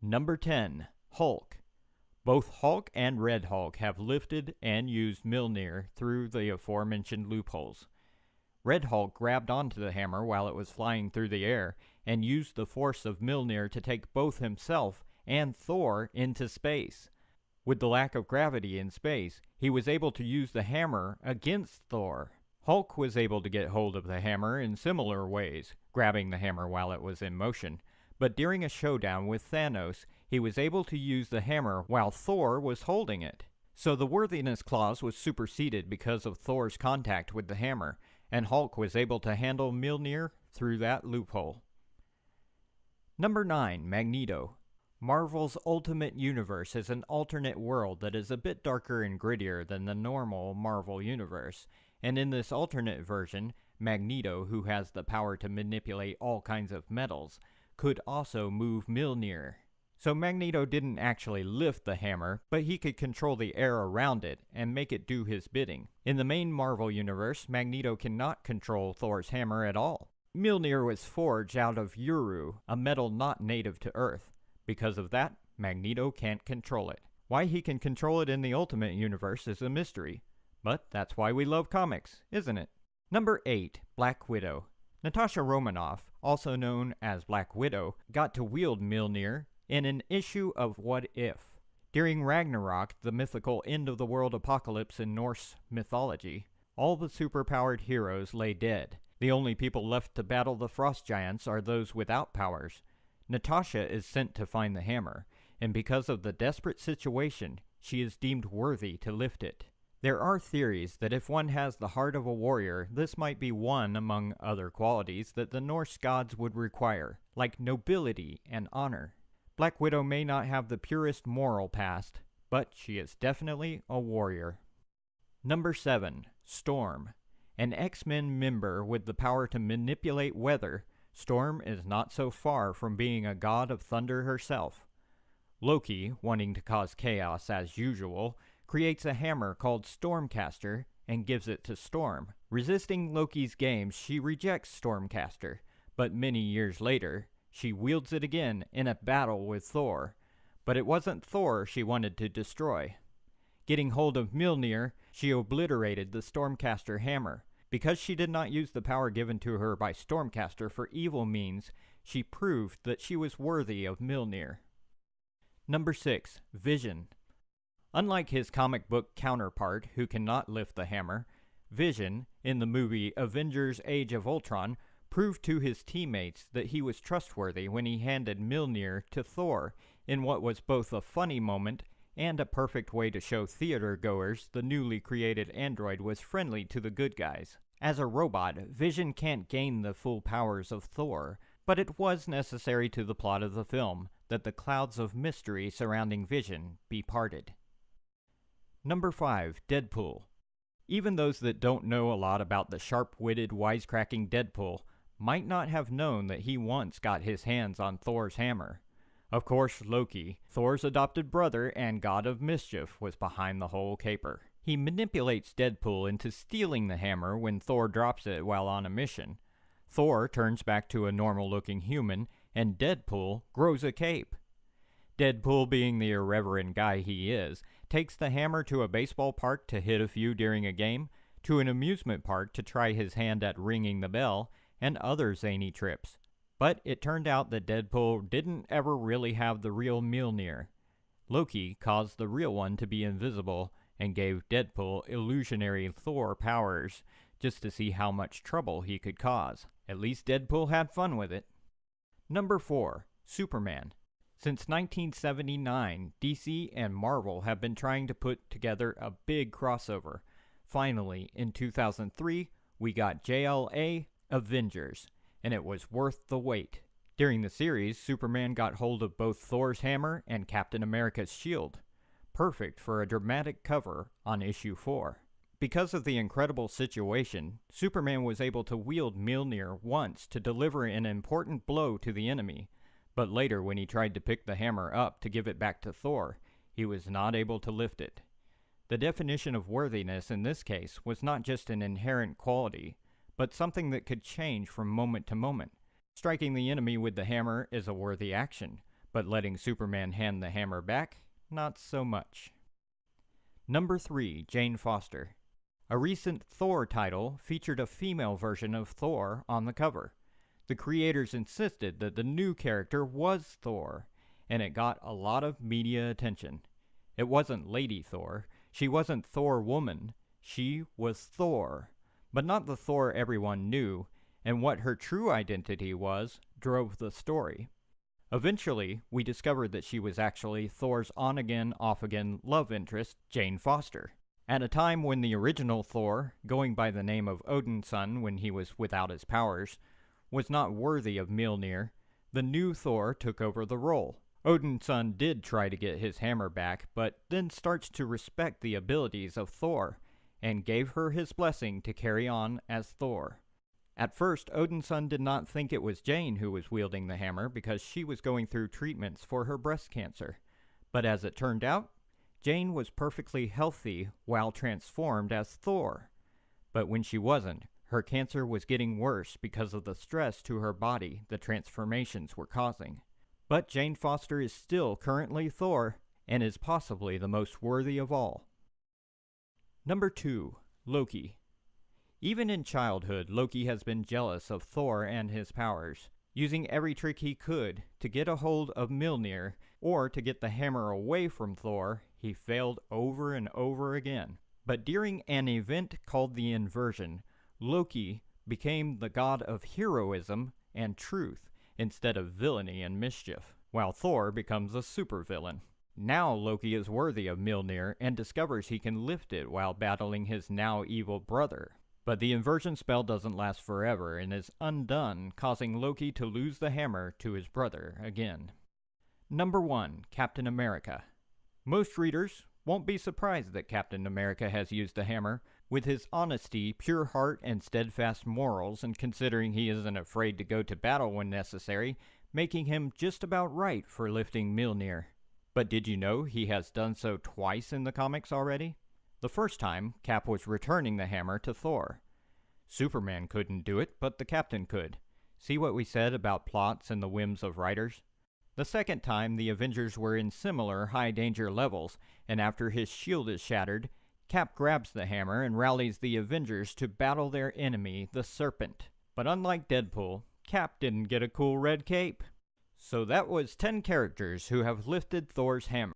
Number 10. Hulk. Both Hulk and Red Hulk have lifted and used Mjolnir through the aforementioned loopholes. Red Hulk grabbed onto the hammer while it was flying through the air and used the force of Mjolnir to take both himself and Thor into space. With the lack of gravity in space, he was able to use the hammer against Thor. Hulk was able to get hold of the hammer in similar ways, grabbing the hammer while it was in motion, but during a showdown with Thanos, he was able to use the hammer while Thor was holding it. So the worthiness clause was superseded because of Thor's contact with the hammer, and Hulk was able to handle Mjolnir through that loophole. Number 9. Magneto. Marvel's Ultimate Universe is an alternate world that is a bit darker and grittier than the normal Marvel Universe, and in this alternate version, Magneto, who has the power to manipulate all kinds of metals, could also move Mjolnir. So Magneto didn't actually lift the hammer, but he could control the air around it and make it do his bidding. In the main Marvel universe, Magneto cannot control Thor's hammer at all. Mjolnir was forged out of Uru, a metal not native to Earth. Because of that, Magneto can't control it. Why he can control it in the Ultimate Universe is a mystery. But that's why we love comics, isn't it? Number 8. Black Widow. Natasha Romanoff, also known as Black Widow, got to wield Mjolnir in an issue of What If. During Ragnarok, the mythical end-of-the-world apocalypse in Norse mythology, all the superpowered heroes lay dead. The only people left to battle the frost giants are those without powers. Natasha is sent to find the hammer, and because of the desperate situation, she is deemed worthy to lift it. There are theories that if one has the heart of a warrior, this might be one among other qualities that the Norse gods would require, like nobility and honor. Black Widow may not have the purest moral past, but she is definitely a warrior. Number 7. Storm. An X-Men member with the power to manipulate weather, Storm is not so far from being a god of thunder herself. Loki, wanting to cause chaos as usual, creates a hammer called Stormcaster and gives it to Storm. Resisting Loki's games, she rejects Stormcaster, but many years later, she wields it again in a battle with Thor. But it wasn't Thor she wanted to destroy. Getting hold of Mjolnir, she obliterated the Stormcaster hammer. Because she did not use the power given to her by Stormcaster for evil means, she proved that she was worthy of Mjolnir. Number 6. Vision. Unlike his comic book counterpart, who cannot lift the hammer, Vision, in the movie Avengers Age of Ultron, proved to his teammates that he was trustworthy when he handed Mjolnir to Thor, in what was both a funny moment and a perfect way to show theater-goers the newly created android was friendly to the good guys. As a robot, Vision can't gain the full powers of Thor, but it was necessary to the plot of the film that the clouds of mystery surrounding Vision be parted. Number 5. Deadpool. Even those that don't know a lot about the sharp-witted, wisecracking Deadpool might not have known that he once got his hands on Thor's hammer. Of course, Loki, Thor's adopted brother and god of mischief, was behind the whole caper. He manipulates Deadpool into stealing the hammer when Thor drops it while on a mission. Thor turns back to a normal-looking human, and Deadpool grows a cape. Deadpool, being the irreverent guy he is, takes the hammer to a baseball park to hit a few during a game, to an amusement park to try his hand at ringing the bell, and other zany trips. But it turned out that Deadpool didn't ever really have the real Mjolnir. Loki caused the real one to be invisible and gave Deadpool illusionary Thor powers just to see how much trouble he could cause. At least Deadpool had fun with it. Number 4. Superman. Since 1979, DC and Marvel have been trying to put together a big crossover. Finally, in 2003, we got JLA Avengers, and it was worth the wait. During the series, Superman got hold of both Thor's hammer and Captain America's shield. Perfect for a dramatic cover on issue 4. Because of the incredible situation, Superman was able to wield Mjolnir once to deliver an important blow to the enemy, but later when he tried to pick the hammer up to give it back to Thor, he was not able to lift it. The definition of worthiness in this case was not just an inherent quality, but something that could change from moment to moment. Striking the enemy with the hammer is a worthy action, but letting Superman hand the hammer back, not so much. Number 3, Jane Foster. A recent Thor title featured a female version of Thor on the cover. The creators insisted that the new character was Thor, and it got a lot of media attention. It wasn't Lady Thor, she wasn't Thor Woman, she was Thor, but not the Thor everyone knew, and what her true identity was drove the story. Eventually, we discovered that she was actually Thor's on-again, off-again love interest, Jane Foster. At a time when the original Thor, going by the name of Odin's son when he was without his powers, was not worthy of Mjolnir, the new Thor took over the role. Odin's son did try to get his hammer back, but then starts to respect the abilities of Thor, and gave her his blessing to carry on as Thor. At first, Odin's son did not think it was Jane who was wielding the hammer because she was going through treatments for her breast cancer. But as it turned out, Jane was perfectly healthy while transformed as Thor. But when she wasn't, her cancer was getting worse because of the stress to her body the transformations were causing. But Jane Foster is still currently Thor, and is possibly the most worthy of all. Number 2, Loki. Even in childhood, Loki has been jealous of Thor and his powers, using every trick he could to get a hold of Mjolnir, or to get the hammer away from Thor. He failed over and over again. But during an event called the Inversion, Loki became the god of heroism and truth, instead of villainy and mischief, while Thor becomes a supervillain. Now Loki is worthy of Mjolnir and discovers he can lift it while battling his now evil brother. But the inversion spell doesn't last forever and is undone, causing Loki to lose the hammer to his brother again. Number 1, Captain America. Most readers won't be surprised that Captain America has used the hammer. With his honesty, pure heart, and steadfast morals, and considering he isn't afraid to go to battle when necessary, making him just about right for lifting Mjolnir. But did you know he has done so twice in the comics already? The first time, Cap was returning the hammer to Thor. Superman couldn't do it, but the Captain could. See what we said about plots and the whims of writers? The second time, the Avengers were in similar high-danger levels, and after his shield is shattered, Cap grabs the hammer and rallies the Avengers to battle their enemy, the Serpent. But unlike Deadpool, Cap didn't get a cool red cape. So that was 10 characters who have lifted Thor's hammer.